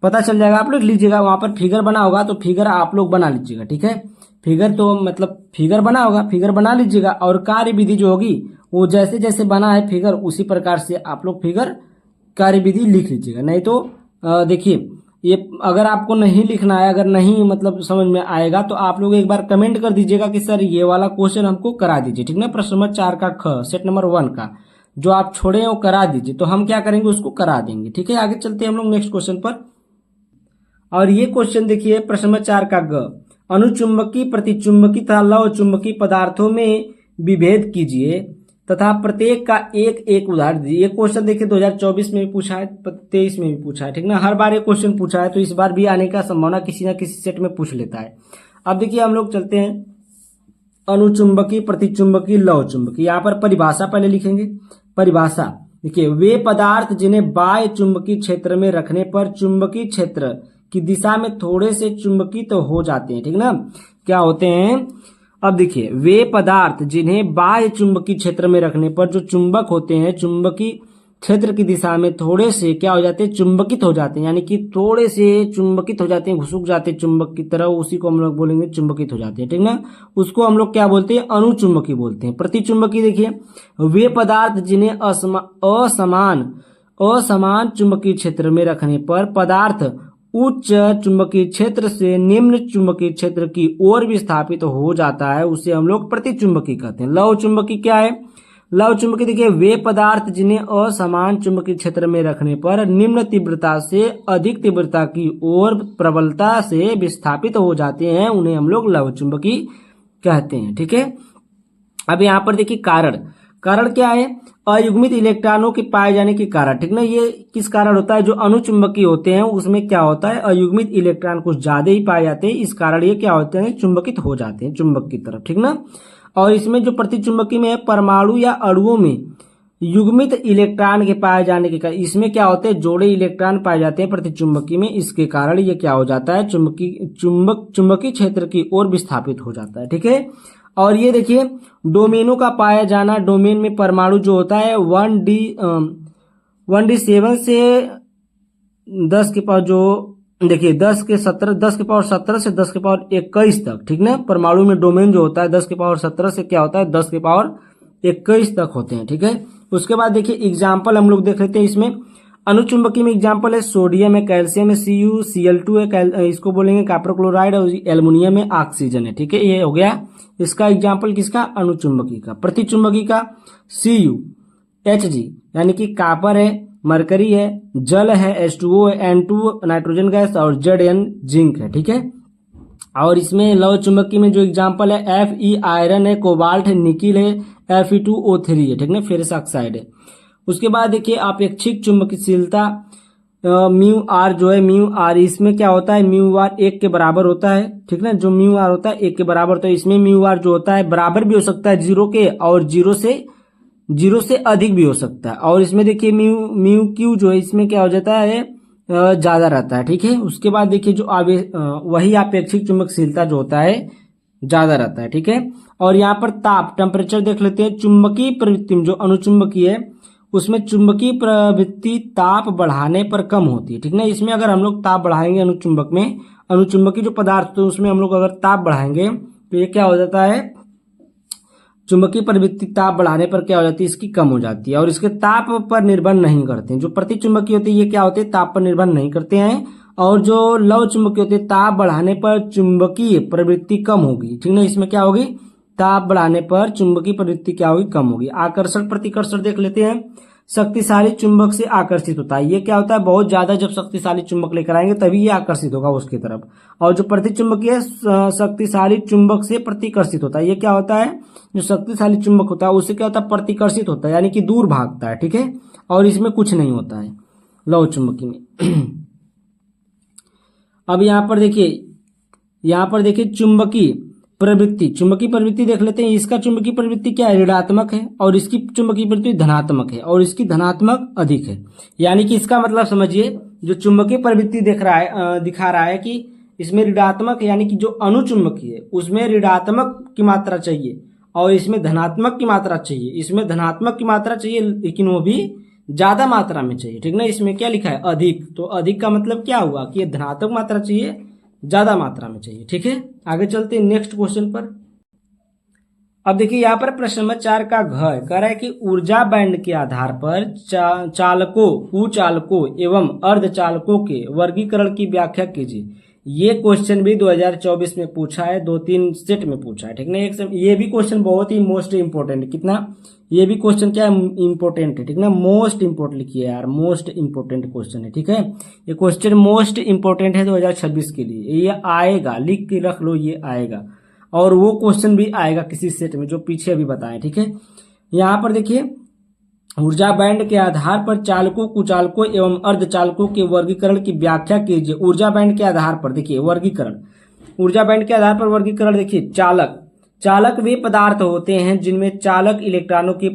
पता चल जाएगा, आप लोग लीजिएगा, वहां पर फिगर बना होगा तो फिगर आप लोग बना लीजिएगा, ठीक है। फिगर तो मतलब फिगर बना होगा, फिगर बना लीजिएगा, और कार्य विधि जो होगी वो जैसे जैसे बना है फिगर उसी प्रकार से आप लोग फिगर कार्य विधि लिख लीजिएगा। नहीं तो देखिए ये अगर आपको नहीं लिखना है, अगर नहीं मतलब समझ में आएगा, तो आप लोग एक बार कमेंट कर दीजिएगा कि सर ये वाला क्वेश्चन हमको करा दीजिए, ठीक ना। प्रश्न नंबर 4 का ख सेट नंबर 1 का जो आप छोड़े हैं वो करा दीजिए, तो हम क्या करेंगे उसको करा देंगे, ठीक है। आगे चलते हैं हम लोग नेक्स्ट क्वेश्चन पर। और ये क्वेश्चन देखिए प्रश्न नंबर 4 का ग, अनुचुंबकी प्रतिचुंबकी तथा लव चुंबकी पदार्थों में विभेद कीजिए तथा प्रत्येक का एक एक उदाहरण दीजिए। ये क्वेश्चन देखिए 2024 में भी पूछा है, 23 में भी पूछा है, ठीक ना। हर बार ये क्वेश्चन पूछा है, तो इस बार भी आने का संभावना किसी ना किसी सेट में पूछ लेता है। अब देखिए हम लोग चलते हैं अनुचुंबकी प्रतिचुंबकी लव चुंबकी। यहाँ पर परिभाषा पहले लिखेंगे। परिभाषा देखिए, वे पदार्थ जिन्हें बाह्य चुंबकीय क्षेत्र में रखने पर चुंबकीय क्षेत्र की दिशा में थोड़े से चुंबकित तो हो जाते हैं, ठीक ना। क्या होते हैं, अब देखिए वे पदार्थ जिन्हें बाह्य चुंबकीय क्षेत्र में रखने पर जो चुंबक होते हैं, चुंबकीय क्षेत्र की दिशा में थोड़े से क्या हो जाते हैं, चुंबकित हो जाते हैं, यानी कि थोड़े से चुंबकित हो जाते हैं, घुसुक जाते हैं चुंबक की तरह, उसी को हम लोग बोलेंगे चुंबकित हो जाते हैं, ठीक ना। उसको हम लोग क्या बोलते हैं, अणुचुंबकी बोलते हैं। प्रतिचुंबकी देखिए, वे पदार्थ जिन्हें असमान चुंबकीय क्षेत्र में रखने पर पदार्थ उच्च चुंबकीय क्षेत्र से निम्न चुंबकीय क्षेत्र की ओर विस्थापित हो जाता है, उसे हम लोग प्रतिचुंबकी कहते हैं। लौह चुंबकी क्या है, लौह चुंबकी देखिए, वे पदार्थ जिन्हें असमान चुंबकीय क्षेत्र में रखने पर निम्न तीव्रता से अधिक तीव्रता की ओर प्रबलता से विस्थापित हो जाते हैं, उन्हें हम लोग लौह चुंबकी कहते हैं, ठीक है। अब यहाँ पर देखिए कारण क्या है, अयुग्मित इलेक्ट्रॉनों के पाए जाने के कारण, ठीक ना। ये किस कारण होता है, जो अणुचुंबकीय होते हैं उसमें क्या होता है, अयुग्मित इलेक्ट्रॉन कुछ ज्यादा ही पाए जाते हैं, इस कारण ये क्या होते हैं, चुंबकित हो जाते हैं चुंबक की तरफ, ठीक ना। और इसमें जो प्रतिचुंबकी में है, परमाणु या अणुओं में युग्मित इलेक्ट्रॉन के पाए जाने के कारण इसमें क्या होते हैं, जोड़े इलेक्ट्रॉन पाए जाते हैं प्रतिचुंबकी में, इसके कारण ये क्या हो जाता है, चुंबकीय क्षेत्र की ओर विस्थापित हो जाता है, ठीक है। और ये देखिए डोमेनों का पाया जाना, डोमेन में परमाणु जो होता है 1d7 से 10 के पावर, जो देखिए 10 के पावर 17 से 10 के पावर 21 तक, ठीक ना। परमाणु में डोमेन जो होता है 10 के पावर 17 से क्या होता है, 10 के पावर 21 तक होते हैं, ठीक है। उसके बाद देखिए एग्जाम्पल हम लोग देख लेते हैं इसमें। अणुचुंबकी में एग्जाम्पल है सोडियम है, कैल्शियम है, CuCl2 है, इसको बोलेंगे कॉपर क्लोराइड, और एल्युमिनियम है, ऑक्सीजन है, ठीक है। ये हो गया इसका एग्जाम्पल किसका, अणुचुंबकी का। प्रतिचुंबकी का CuHg यानी कि कॉपर है, मरकरी है, जल है, H2O है, N2 नाइट्रोजन गैस, और Zn जिंक है, ठीक है। और इसमें लौह चुंबकी में जो एग्जाम्पल है Fe आयरन है, कोबाल्ट है, निकिल है, Fe2O3 है, ठीक ना, फेरस ऑक्साइड है। उसके बाद देखिए अपेक्षिक चुंबकशीलता म्यू आर जो है, म्यू आर इसमें क्या होता है, म्यू आर 1 के बराबर होता है, ठीक ना। जो म्यू आर होता है 1 के बराबर, तो इसमें म्यू आर जो होता है बराबर भी हो सकता है 0 के, और 0 से अधिक भी हो सकता है। और इसमें देखिए म्यू क्यू जो है इसमें क्या हो जाता है, ज्यादा रहता है, ठीक है। उसके बाद देखिए जो वही अपेक्षिक चुंबकशीलता जो होता है ज्यादा रहता है, ठीक है। और यहाँ पर ताप टेम्परेचर देख लेते हैं। चुंबकीय प्रवृत्ति में जो अणुचुंबकीय है उसमें चुंबकीय प्रवृत्ति ताप बढ़ाने पर कम होती है, ठीक ना। इसमें अगर हम लोग ताप बढ़ाएंगे अणुचुंबक में, अणुचुंबकीय जो पदार्थ तो उसमें हम लोग अगर ताप बढ़ाएंगे तो ये क्या हो जाता है, चुंबकीय प्रवृत्ति ताप बढ़ाने पर क्या हो जाती है, इसकी कम हो जाती है। और इसके ताप पर निर्भर नहीं करते हैं। जो प्रतिचुंबकीय होते हैं ये क्या होते हैं, ताप पर निर्भर नहीं करते हैं। और जो लौह चुंबकीय होते हैं ताप बढ़ाने पर चुंबकीय प्रवृत्ति कम होगी, ठीक ना। इसमें क्या होगी, ताप बढ़ाने पर चुंबकीय प्रवृत्ति क्या होगी, कम होगी। आकर्षण प्रतिकर्षण देख लेते हैं। शक्तिशाली चुंबक से आकर्षित होता है, ये क्या होता है, बहुत ज्यादा जब शक्तिशाली चुंबक लेकर आएंगे तभी ये आकर्षित होगा उसकी तरफ। और जो प्रतिचुंबकीय शक्तिशाली चुंबक से प्रतिकर्षित होता है, ये क्या होता है, जो शक्तिशाली चुंबक होता है उससे क्या होता है, प्रतिकर्षित होता है, यानी कि दूर भागता है, ठीक है। और इसमें कुछ नहीं होता है लौह चुंबकी में। अब यहाँ पर देखिए चुंबकीय प्रवृत्ति देख लेते हैं। इसका चुंबकीय प्रवृत्ति क्या है, ऋणात्मक है, और इसकी चुंबकीय प्रवृत्ति धनात्मक है, और इसकी धनात्मक अधिक है। यानी कि इसका मतलब समझिए, जो चुंबकीय प्रवृत्ति दिखा रहा है कि इसमें ऋणात्मक, यानी कि जो अणुचुंबकीय है उसमें ऋणात्मक की मात्रा चाहिए, और इसमें धनात्मक की मात्रा चाहिए। इसमें धनात्मक की मात्रा चाहिए लेकिन वो भी ज्यादा मात्रा में चाहिए, ठीक ना। इसमें क्या लिखा है, अधिक, तो अधिक का मतलब क्या हुआ कि ये धनात्मक मात्रा चाहिए, ज्यादा मात्रा में चाहिए, ठीक है। आगे चलते हैं नेक्स्ट क्वेश्चन पर। अब देखिए यहाँ पर प्रश्न नंबर 4 का घ कह रहा है कि ऊर्जा बैंड के आधार पर चालकों, कुचालकों एवं अर्धचालकों के वर्गीकरण की व्याख्या कीजिए। ये क्वेश्चन भी 2024 में पूछा है, 2-3 सेट में पूछा है, ठीक ना। ये भी क्वेश्चन बहुत ही मोस्ट इंपोर्टेंट, कितना, ये भी क्वेश्चन क्या है, इंपोर्टेंट है, ठीक ना। मोस्ट इंपोर्टेंट लिखिए यार, मोस्ट इंपोर्टेंट क्वेश्चन है, ठीक है। ये क्वेश्चन मोस्ट इंपोर्टेंट है 2026 के लिए, ये आएगा, लिख के रख लो, ये आएगा। और वो क्वेश्चन भी आएगा किसी सेट में जो पीछे अभी बताएं, ठीक है। यहाँ पर देखिए ऊर्जा बैंड के आधार पर चालकों, कुचालकों एवं अर्धचालकों के वर्गीकरण की व्याख्या कीजिए। ऊर्जा बैंड के आधार पर देखिए वर्गीकरण, ऊर्जा बैंड के आधार पर वर्गीकरण देखिए। चालक वे पदार्थ होते हैं जिनमें चालक इलेक्ट्रॉनों की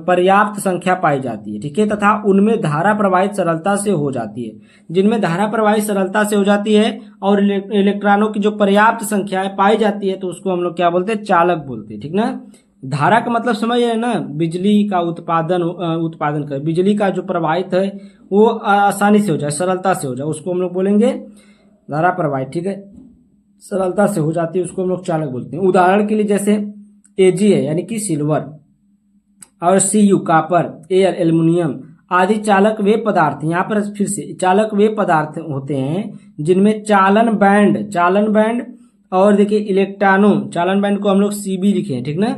पर्याप्त संख्या पाई जाती है, ठीक है, तथा उनमें धारा प्रवाहित सरलता से हो जाती है। जिनमें धारा प्रवाहित सरलता से हो जाती है और इलेक्ट्रॉनों की जो पर्याप्त संख्या पाई जाती है तो उसको हम लोग क्या बोलते हैं, चालक बोलते हैं, ठीक ना। धारा का मतलब समझ रहे हैं ना, बिजली का उत्पादन कर, बिजली का जो प्रवाहित है वो आसानी से हो जाए, सरलता से हो जाए, उसको हम लोग बोलेंगे धारा प्रवाहित। ठीक है, सरलता से हो जाती है उसको हम लोग चालक बोलते हैं। उदाहरण के लिए जैसे एजी है यानी कि सिल्वर, और सीयू कापर, एयर एल्युमिनियम आदि चालक वे पदार्थ, यहाँ पर फिर से चालक वे पदार्थ होते हैं जिनमें चालन बैंड और देखिए इलेक्ट्रॉनों, चालन बैंड को हम लोग सीबी लिखे हैं, ठीक ना,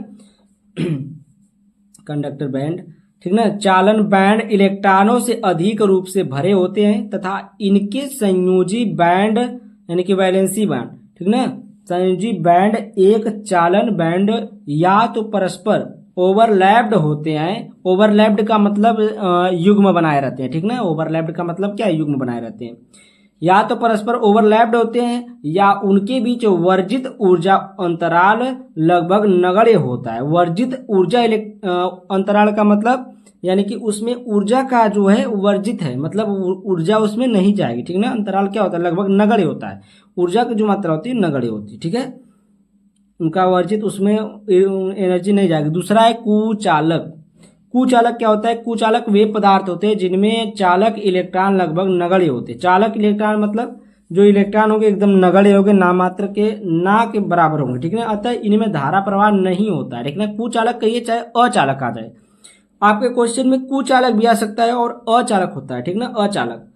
कंडक्टर बैंड, ठीक ना, चालन बैंड इलेक्ट्रॉनों से अधिक रूप से भरे होते हैं तथा इनके संयोजी बैंड यानी कि वैलेंसी बैंड, ठीक ना, संयोजी बैंड एक चालन बैंड या तो परस्पर ओवरलैप्ड होते हैं। ओवरलैप्ड का मतलब युग्म बनाए रहते हैं, ठीक ना, ओवरलैप्ड का मतलब क्या है, युग्म बनाए रहते हैं। या तो परस्पर ओवरलैप्ड होते हैं या उनके बीच वर्जित ऊर्जा अंतराल लगभग नगण्य होता है। वर्जित ऊर्जा अंतराल का मतलब यानी कि उसमें ऊर्जा का जो है वर्जित है, मतलब ऊर्जा उसमें नहीं जाएगी, ठीक ना। अंतराल क्या होता है, लगभग नगण्य होता है, ऊर्जा की जो मात्रा होती है नगण्य होती है, ठीक है, उनका वर्जित उसमें एनर्जी नहीं जाएगी। दूसरा है कुचालक। कुचालक क्या होता है, कुचालक वे पदार्थ होते हैं जिनमें चालक इलेक्ट्रॉन लगभग नगण्य होते हैं। चालक इलेक्ट्रॉन मतलब जो इलेक्ट्रॉन होंगे एकदम नगण्य होंगे, नामात्र के, ना के बराबर होंगे, ठीक है, अतः इनमें धारा प्रवाह नहीं होता है, ठीक है। कुचालक कहिए चाहे अचालक आ जाए, आपके क्वेश्चन में कुचालक भी आ सकता है और अचालक होता है, ठीक ना, अचालक,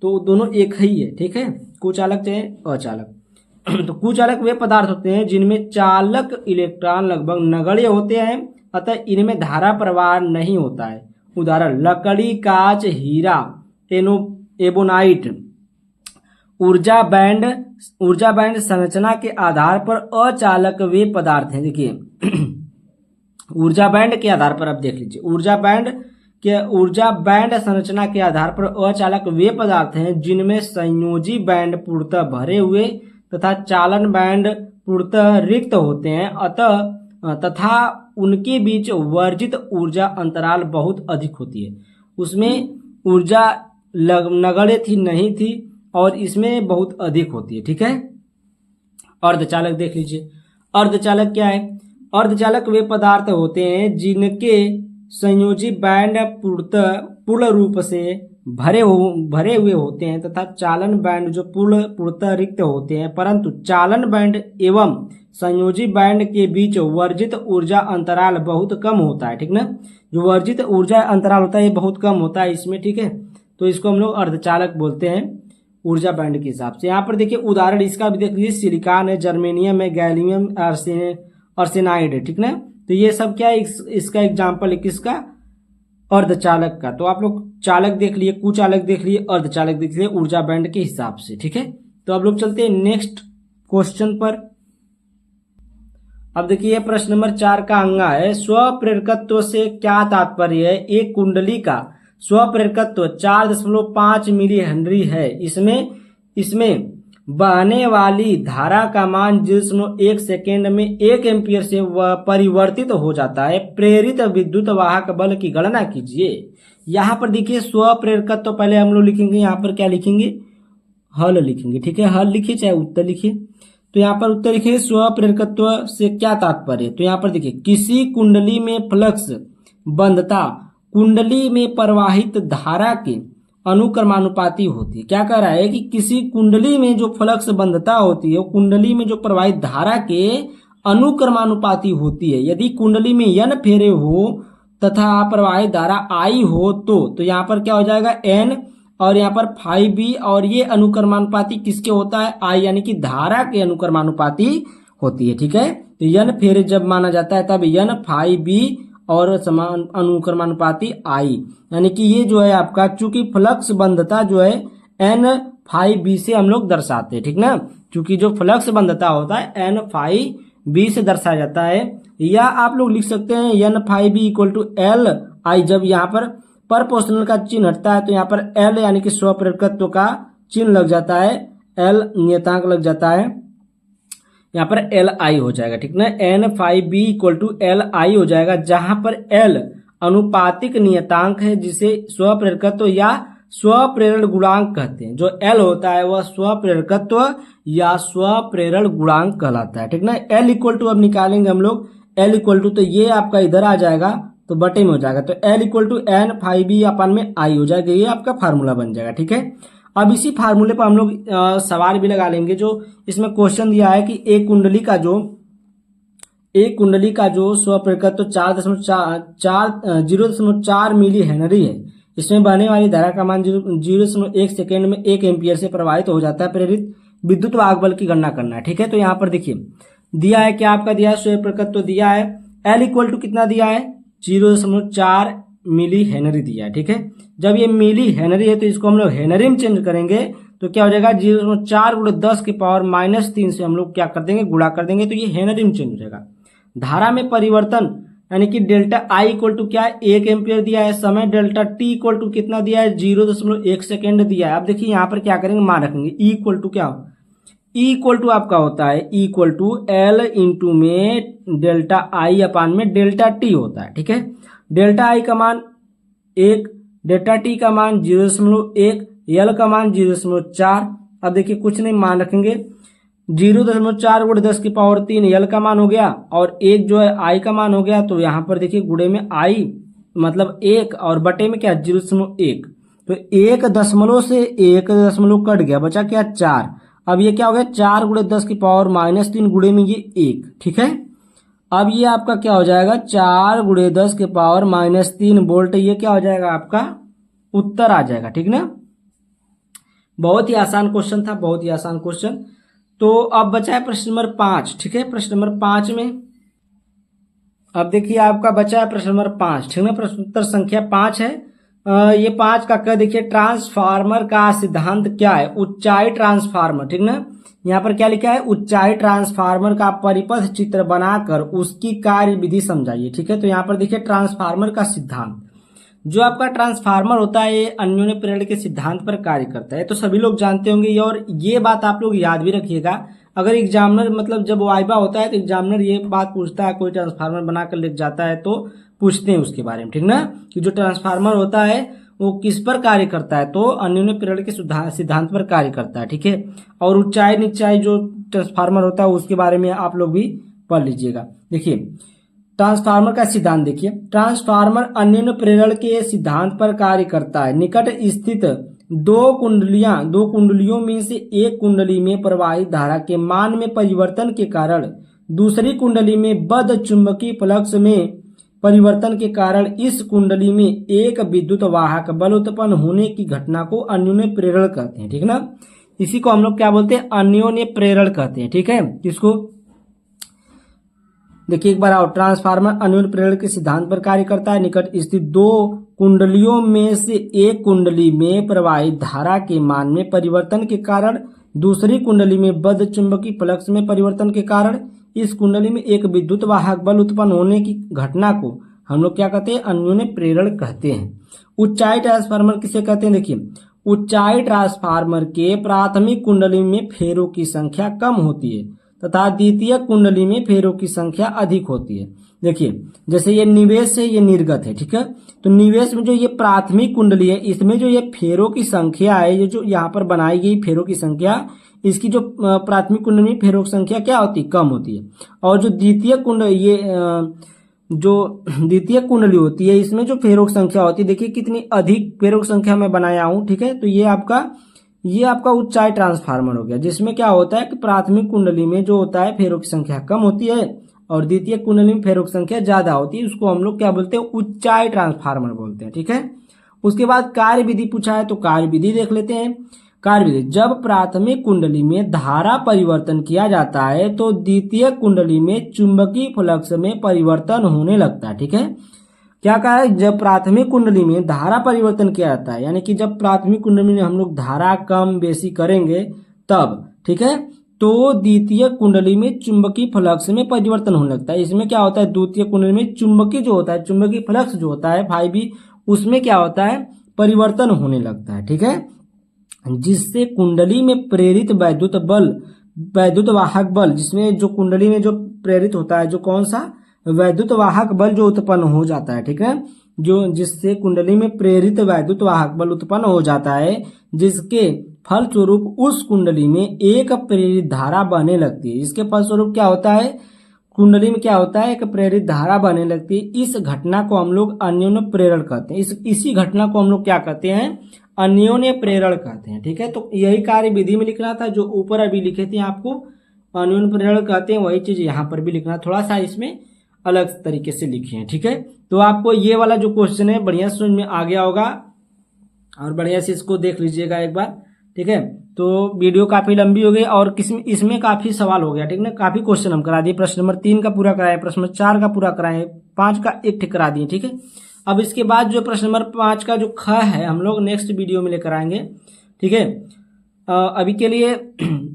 तो दोनों एक ही है, ठीक है, कुचालक चाहे अचालक। तो कुचालक वे पदार्थ होते हैं जिनमें चालक इलेक्ट्रॉन लगभग नगण्य होते हैं, अतः इनमें धारा प्रवाह नहीं होता है। उदाहरण लकड़ी, कांच, हीरा, एबोनाइट। ऊर्जा बैंड संरचना के आधार पर अचालक वे पदार्थ हैं। देखिए ऊर्जा बैंड के आधार पर आप देख लीजिए, ऊर्जा बैंड संरचना के आधार पर अचालक वे पदार्थ हैं जिनमें संयोजी बैंड पूर्णतः भरे हुए तथा चालन बैंड पूर्णतः रिक्त होते हैं, तथा उनके बीच वर्जित ऊर्जा अंतराल बहुत अधिक होती है। उसमें ऊर्जा नगण्य थी नहीं थी और इसमें बहुत अधिक होती है, ठीक है। अर्धचालक देख लीजिए, अर्धचालक क्या है, अर्धचालक वे पदार्थ होते हैं जिनके संयोजी बैंड पूर्ण रूप से भरे हुए होते हैं तथा चालन बैंड जो पूर्णतः रिक्त होते हैं, परंतु चालन बैंड एवं संयोजी बैंड के बीच वर्जित ऊर्जा अंतराल बहुत कम होता है, ठीक ना, जो वर्जित ऊर्जा अंतराल होता है ये बहुत कम होता है इसमें, ठीक है, तो इसको हम लोग अर्धचालक बोलते हैं ऊर्जा बैंड के हिसाब से। यहाँ पर देखिए उदाहरण इसका भी देख लीजिए, सिलिकॉन है, जर्मेनियम है, गैलियम आर्सेनाइड है, ठीक ना, तो ये सब क्या है, इसका एग्जाम्पल है किसका, अर्धचालक का। तो आप लोग चालक देख लिए, कुचालक देख लिए, अर्धचालक देख लिए ऊर्जा बैंड के हिसाब से, ठीक है। तो अब लोग चलते हैं नेक्स्ट क्वेश्चन पर। अब देखिए प्रश्न नंबर 4 का अंगा है, स्वप्रेरकत्व से क्या तात्पर्य है। एक कुंडली का स्वप्रेरकत्व 4.5 मिली हेनरी है। इसमें बहने वाली धारा का मान 0.1 सेकेंड में 1 एम्पियर से परिवर्तित हो जाता है। प्रेरित विद्युत वाहक बल की गणना कीजिए। यहाँ पर देखिए स्वप्रेरकत्व तो पहले हम लोग लिखेंगे, यहाँ पर क्या लिखेंगे, हल लिखेंगे, ठीक है, हल लिखिए चाहे उत्तर लिखिए। तो यहाँ पर उत्तर लिखिए स्वप्रेरकत्व से क्या तात्पर्य। तो यहाँ पर देखिए किसी कुंडली में फ्लक्स बंधता कुंडली में प्रवाहित धारा के अनुक्रमानुपाती होती है। क्या कह रहा है कि किसी कुंडली में जो फ्लक्स बंधता होती है वो कुंडली में जो प्रवाहित धारा के अनुक्रमानुपाती होती है। यदि कुंडली में n फेरे हो तथा प्रवाहित धारा I हो तो यहाँ पर क्या हो जाएगा n और यहाँ पर फाई बी, और ये अनुक्रमानुपाती किसके होता है, I, यानी कि धारा के अनुक्रमानुपाती होती है, ठीक है। तो n फेरे जब माना जाता है तब n फाई बी और समान अनुक्रमानुपाती I, यानी कि ये जो है आपका, चूंकि फ्लक्स बंधता जो है n फाई बी से हम लोग दर्शाते हैं, ठीक ना, चूंकि जो फ्लक्स बंधता होता है n फाई बी से दर्शाया जाता है। या आप लोग लिख सकते हैं n phi B equal to L I. जब यहाँ पर परपोर्शनल का चिन्ह हटता है तो यहाँ पर L यानी कि स्वप्रेरकत्व का चिन्ह लग जाता है, L नियतांक लग जाता है, यहाँ पर Li हो जाएगा, ठीक ना, n phi B equal to Li हो जाएगा, जहां पर L अनुपातिक नियतांक है जिसे स्वप्रेरकत्व या स्वप्रेरण गुणांक कहते हैं। जो L होता है वह स्वप्रेरकत्व या स्वप्रेरण गुणांक कहलाता है, ठीक ना। L इक्वल टू अब निकालेंगे हम लोग एल इक्वल टू, तो ये आपका इधर आ जाएगा तो बटे में हो जाएगा, तो L equal to N five B upon में आई हो जाएगा, ये आपका फार्मूला बन जाएगा। ठीक है, अब इसी फार्मूले पर हम लोग सवाल भी लगा लेंगे। जो इसमें क्वेश्चन दिया है कि एक कुंडली का जो स्वप्रकत्व 0.4 मिली हेनरी है, इसमें बहने वाली धारा का मान 0.1 सेकेंड में 1 एम्पियर से प्रवाहित हो जाता है। प्रेरित विद्युत वाहक बल की गणना करना है। ठीक है, तो यहाँ पर देखिए दिया है, क्या आपका दिया है, स्वप्रकत्व दिया है, एल इक्वल टू कितना दिया है, 0.4 मिली हेनरी दिया है। ठीक है, जब ये मिली हेनरी है तो इसको हम लोग हेनरी में चेंज करेंगे तो क्या हो जाएगा, 0.4 × 10 की पावर -3 से हम लोग क्या कर देंगे, गुणा कर देंगे, तो ये हेनरी में चेंज हो जाएगा। धारा में परिवर्तन यानी कि डेल्टा आई इक्वल टू क्या है, 1 एम्पियर दिया है। समय डेल्टा टी इक्वल टू कितना दिया है, 0.1 सेकेंड दिया है। अब देखिए यहाँ पर क्या करेंगे, मान रखेंगे ई इक्वल टू क्या, ई इक्वल टू आपका होता है E equal to L into में डेल्टा आई अपान में डेल्टा टी होता है। ठीक है, डेल्टा आई का मान 1, डेल्टा टी का मान 0.1, एल का मान 0.4। अब देखिए कुछ नहीं, मान रखेंगे 0.4 × 10 की पावर 3 एल का मान हो गया, और 1 जो है आई का मान हो गया। तो यहाँ पर देखिए गुणे में आई मतलब 1 और बटे में क्या 0.1, तो 1 दशमलव से 1 दशमलव कट गया, बचा क्या 4। अब ये क्या हो गया, 4 × 10 की पावर -3 गुणे में ये 1। ठीक है, अब ये आपका क्या हो जाएगा, 4 × 10 की पावर -3 वोल्ट, ये क्या हो जाएगा, आपका उत्तर आ जाएगा। ठीक ना, बहुत ही आसान क्वेश्चन था, बहुत ही आसान क्वेश्चन। तो अब बचा है प्रश्न नंबर 5। ठीक है, प्रश्न नंबर 5 में अब देखिए आपका बचा है प्रश्न नंबर 5। ठीक है, प्रश्न उत्तर संख्या 5 है। ये 5 का क्या, देखिए ट्रांसफार्मर का सिद्धांत क्या है, ऊंचाई ट्रांसफार्मर। ठीक ना, यहाँ पर क्या लिखा है, ऊंचाई ट्रांसफार्मर का परिपथ चित्र बनाकर उसकी कार्य विधि समझाइए। ठीक है, तो यहाँ पर देखिए ट्रांसफार्मर का सिद्धांत, जो आपका ट्रांसफार्मर होता है ये अन्योन्य प्रेरण के सिद्धांत पर कार्य करता है, तो सभी लोग जानते होंगे। और ये बात आप लोग याद भी रखिएगा, अगर एग्जामिनर मतलब जब वाइवा होता है तो एग्जामिनर ये बात पूछता है, कोई ट्रांसफार्मर बनाकर लेके जाता है तो पूछते हैं उसके बारे में। ठीक ना, कि जो ट्रांसफार्मर होता है वो किस पर कार्य करता है, तो अन्योन्य प्रेरण के सिद्धांत पर कार्य करता है। ठीक है, और ऊंचाई नीचाई जो ट्रांसफार्मर होता है उसके बारे में आप लोग भी पढ़ लीजिएगा। देखिए ट्रांसफार्मर का सिद्धांत देखिए, ट्रांसफार्मर अन्योन्य प्रेरण के सिद्धांत पर कार्य करता है। निकट स्थित दो कुंडलियों में से एक कुंडली में प्रवाहित धारा के मान में परिवर्तन के कारण दूसरी कुंडली में बद्ध चुंबकीय फ्लक्स में परिवर्तन के कारण इस कुंडली में एक विद्युत वाहक बल उत्पन्न होने की घटना को अन्योन्य प्रेरण कहते हैं। ठीक ना, इसी को हम लोग क्या बोलते हैं, अन्योन्य प्रेरण कहते हैं। ठीक है, इसको देखिए एक बार आओ, ट्रांसफार्मर अन्योन्य प्रेरण के सिद्धांत पर कार्य करता है। निकट स्थित दो कुंडलियों में से एक कुंडली में प्रवाहित धारा के मान में परिवर्तन के कारण दूसरी कुंडली में बद्ध चुंबकीय फ्लक्स में परिवर्तन के कारण इस कुंडली में एक विद्युत वाहक बल उत्पन्न होने की घटना को हम लोग क्या कहते हैं, अन्योन्य प्रेरण कहते हैं। ऊंचाई ट्रांसफार्मर किसे कहते हैं, देखिए ऊंचाई ट्रांसफार्मर के प्राथमिक कुंडली में फेरों की संख्या कम होती है तथा द्वितीय कुंडली में फेरों की संख्या अधिक होती है। देखिए जैसे ये निवेश है, ये निर्गत है। ठीक है, तो निवेश में जो ये प्राथमिक कुंडली है इसमें जो ये फेरों की संख्या है, ये जो यहाँ पर बनाई गई फेरों की संख्या, इसकी जो प्राथमिक कुंडली में फेरों की संख्या क्या होती है, कम होती है। और जो द्वितीय कुंडली होती है इसमें जो फेरों की संख्या होती है, देखिए कितनी अधिक फेरों की संख्या मैं बनाया हूं। ठीक है, तो ये आपका ऊंचाई ट्रांसफार्मर हो गया, जिसमें क्या होता है कि प्राथमिक कुंडली में जो होता है फेरों की संख्या कम होती है और द्वितीय कुंडली में फेरों की संख्या ज्यादा होती है, उसको हम लोग क्या बोलते हैं, ऊंचाई ट्रांसफार्मर बोलते हैं। ठीक है, उसके बाद कार्य विधि पूछा है, तो कार्य विधि देख लेते हैं। कार्य विधि, जब प्राथमिक कुंडली में धारा परिवर्तन किया जाता है तो द्वितीय कुंडली में चुंबकीय फ्लक्स में परिवर्तन होने लगता है। ठीक है, क्या कहा है, जब प्राथमिक कुंडली में धारा परिवर्तन किया जाता है, यानी कि जब प्राथमिक कुंडली में हम लोग धारा कम बेसी करेंगे तब, ठीक है, तो द्वितीय कुंडली में चुंबकीय फ्लक्स में परिवर्तन होने लगता है। इसमें क्या होता है, द्वितीय कुंडली में चुंबकीय जो होता है, चुंबकीय फ्लक्स जो होता है फाइव, उसमें क्या होता है, परिवर्तन होने लगता है। ठीक है, जिससे कुंडली में प्रेरित वैद्युत वाहक बल, जिसमें जो कुंडली में जो प्रेरित होता है, जो कौन सा वैद्युत वाहक बल जो उत्पन्न हो जाता है। ठीक है, जो जिससे कुंडली में प्रेरित वैद्युत वाहक बल उत्पन्न हो जाता है, जिसके फलस्वरूप उस कुंडली में एक प्रेरित धारा बहने लगती है। इसके फलस्वरूप क्या होता है, कुंडली में क्या होता है, एक प्रेरित धारा बहने लगती है। इस घटना को हम लोग अन्योन्य प्रेरण कहते हैं। इसी घटना को हम लोग क्या कहते हैं, अन्योन्य प्रेरण कहते हैं। ठीक है, तो यही कार्य विधि में लिखना था जो ऊपर अभी लिखे थे आपको, अन्योन्य प्रेरण कहते हैं, वही चीज यहाँ पर भी लिखना, थोड़ा सा इसमें अलग तरीके से लिखे हैं। ठीक है, तो आपको ये वाला जो क्वेश्चन है बढ़िया समझ में आ गया होगा और बढ़िया से इसको देख लीजिएगा एक बार। ठीक है, तो वीडियो काफी लंबी हो गई और इसमें काफी सवाल हो गया। ठीक है ना, काफी क्वेश्चन हम करा दिए। प्रश्न नंबर 3 का पूरा कराए, प्रश्न नंबर 4 का पूरा कराए, 5 का एक ठिक करा दिए। ठीक है, अब इसके बाद जो प्रश्न नंबर 5 का जो ख है हम लोग नेक्स्ट वीडियो में लेकर आएंगे। ठीक है, अभी के लिए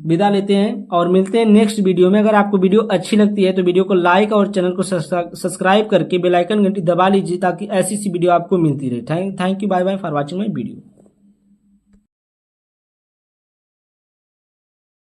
विदा लेते हैं और मिलते हैं नेक्स्ट वीडियो में। अगर आपको वीडियो अच्छी लगती है तो वीडियो को लाइक और चैनल को सब्सक्राइब करके बेल आइकन घंटी दबा लीजिए ताकि ऐसी वीडियो आपको मिलती रहे। Thank you, bye bye for watching my video.